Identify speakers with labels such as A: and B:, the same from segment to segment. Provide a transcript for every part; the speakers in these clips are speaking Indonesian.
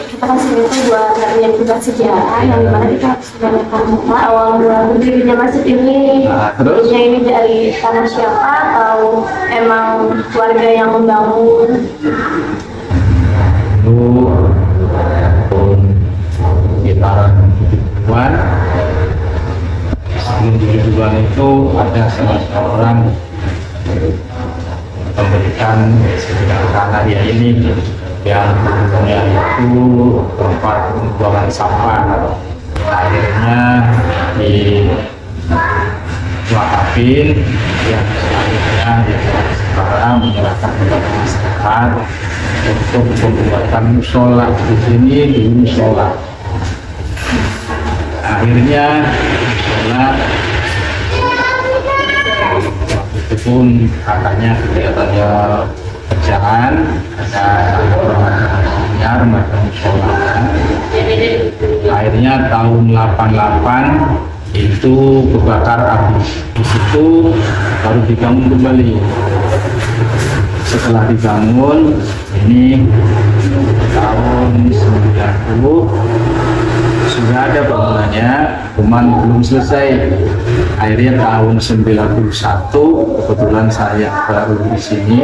A: Kita kasih itu buat latihan tugas sejarah yang dimana kita harus menanyakan awal mula berdirinya masjid ini. Terusnya ini dari tanah siapa atau emang warga yang membangun?
B: Itu tahun sekitaran 70-an. Sebelum 70-an itu ada salah seorang memberikan sebidang tanah ya ini yang dulunya itu tempat pembuangan sampah. Akhirnya diwakafin yang selanjutnya sekarang menyerahkan kepada masyarakat untuk pembuatan musola. Di sini dulu musola. Akhirnya musola itu pun katanya kegiatannya berjalan, ada remaja musola. Akhirnya tahun 88 itu kebakar habis. Di situ baru dibangun kembali. Setelah dibangun ini tahun 90 sudah ada bangunannya, cuman belum selesai. Akhirnya tahun 91 kebetulan saya baru di sini,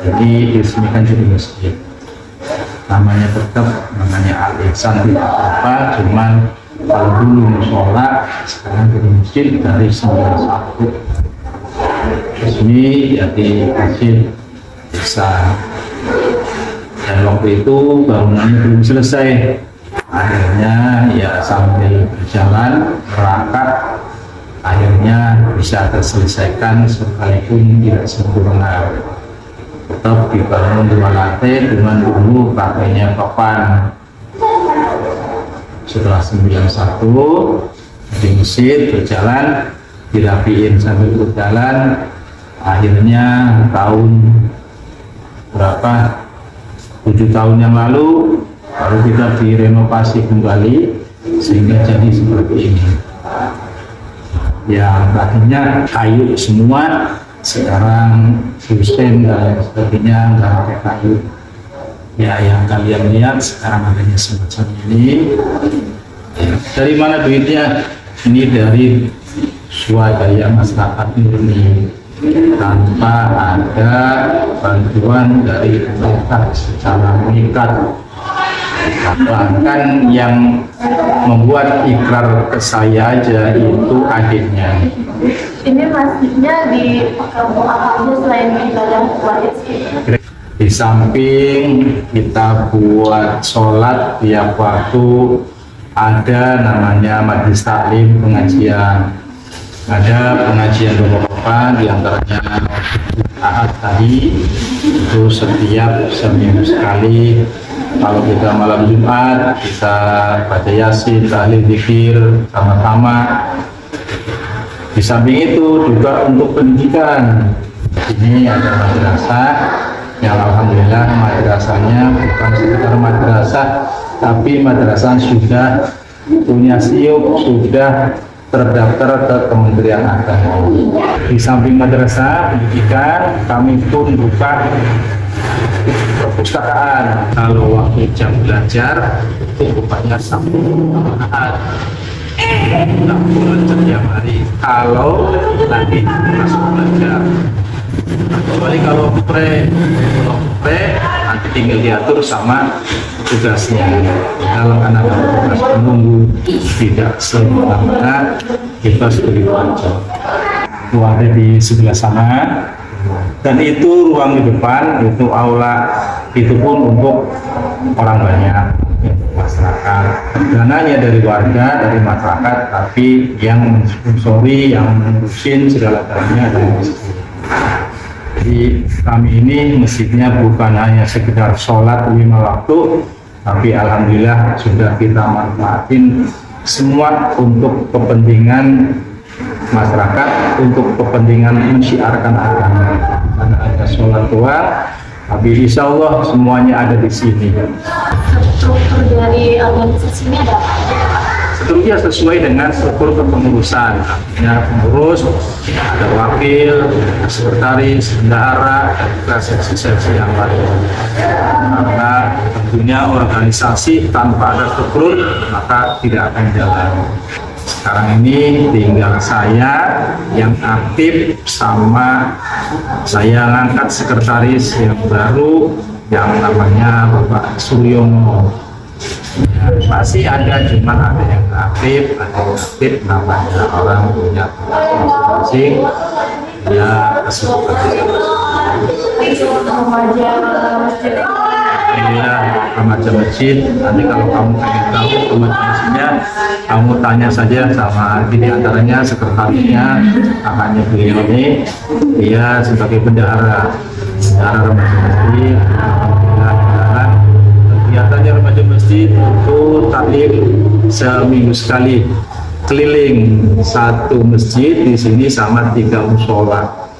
B: jadi diresmikan jadi masjid. Namanya tetap namanya Al-Ihsan, tidak apa, cuman kalau dulu musola, sekarang jadi masjid dari 91. Resmi jadi masjid besar. Dan waktu itu bangunannya belum selesai. Akhirnya ya sambil berjalan merangkak, akhirnya bisa terselesaikan sekalipun tidak sempurna. Tetap dibangun 2 lantai dengan dulu pakainya papan. Setelah 91 di masjid berjalan, dirapiin sambil berjalan. Akhirnya tahun berapa, 7 tahun yang lalu baru kita direnovasi kembali sehingga jadi seperti ini. Yang tadinya kayu semua, sekarang fusen dan lain sebagainya nggak pakai kayu. Ya yang kalian lihat sekarang adanya semacam ini. Dari mana duitnya? Ini dari swadaya masyarakat murni, tanpa ada bantuan dari pemerintah secara mengikat. Bahkan yang membuat ikrar ke saya aja itu adiknya.
A: Ini masjidnya di kampung apa aja selain ibadah wajib?
B: Di samping kita buat sholat tiap waktu, ada namanya majelis taklim pengajian. Ada pengajian bapak-bapak, diantaranya Ahad tadi itu setiap seminggu sekali. Kalau kita malam Jumat kita baca Yasin, tahlil, zikir sama-sama. Di samping itu juga untuk pendidikan. Ini ada madrasah yang alhamdulillah madrasahnya bukan sekedar madrasah, tapi madrasah sudah punya SIUP, sudah terdaftar ke Kementerian Agama. Di samping madrasah pendidikan, kami pun buka perpustakaan. Kalau waktu jam belajar itu bukanya Sabtu Ahad. Kita bulan setiap hari. Kalau nanti masuk belajar. Kecuali kalau pre nanti tinggal diatur sama tugasnya. Kalau anak-anak tugas menunggu tidak semena-mena, kita sebagai pelajar. Itu ada di sebelah sana. Dan itu ruang di depan, itu aula, itu pun untuk orang banyak, masyarakat. Dananya dari warga, dari masyarakat, tapi yang mensponsori, yang mengurusin segala galanya dari masjid. Jadi kami ini masjidnya bukan hanya sekedar sholat 5 waktu, tapi alhamdulillah sudah kita manfaatin semua untuk kepentingan masyarakat, untuk kepentingan mensyiarkan agama. Karena ada sholat tua, tapi insya Allah semuanya ada di sini.
A: Struktur dari organisasi ini ada apa?
B: tentunya sesuai dengan struktur kepengurusan, artinya pengurus, ada wakil, sekretaris, bendahara, dan juga seksi-seksi yang lain. Karena tentunya organisasi tanpa ada struktur maka tidak akan jalan. Sekarang ini tinggal saya yang aktif sama saya ngangkat sekretaris yang baru yang namanya Bapak Suryono. Ya, masih ada, cuman ada yang aktif, namanya orang punya masing-masing ya kesempatan. Remaja masjid. Nanti kalau kamu pengen tahu remaja kamu tanya saja sama di antaranya sekretarisnya, kakaknya beliau ini, dia sebagai bendahara remaja masjid. Alhamdulillah, kegiatannya remaja masjid itu taklim seminggu sekali, keliling satu masjid di sini sama 3 musola.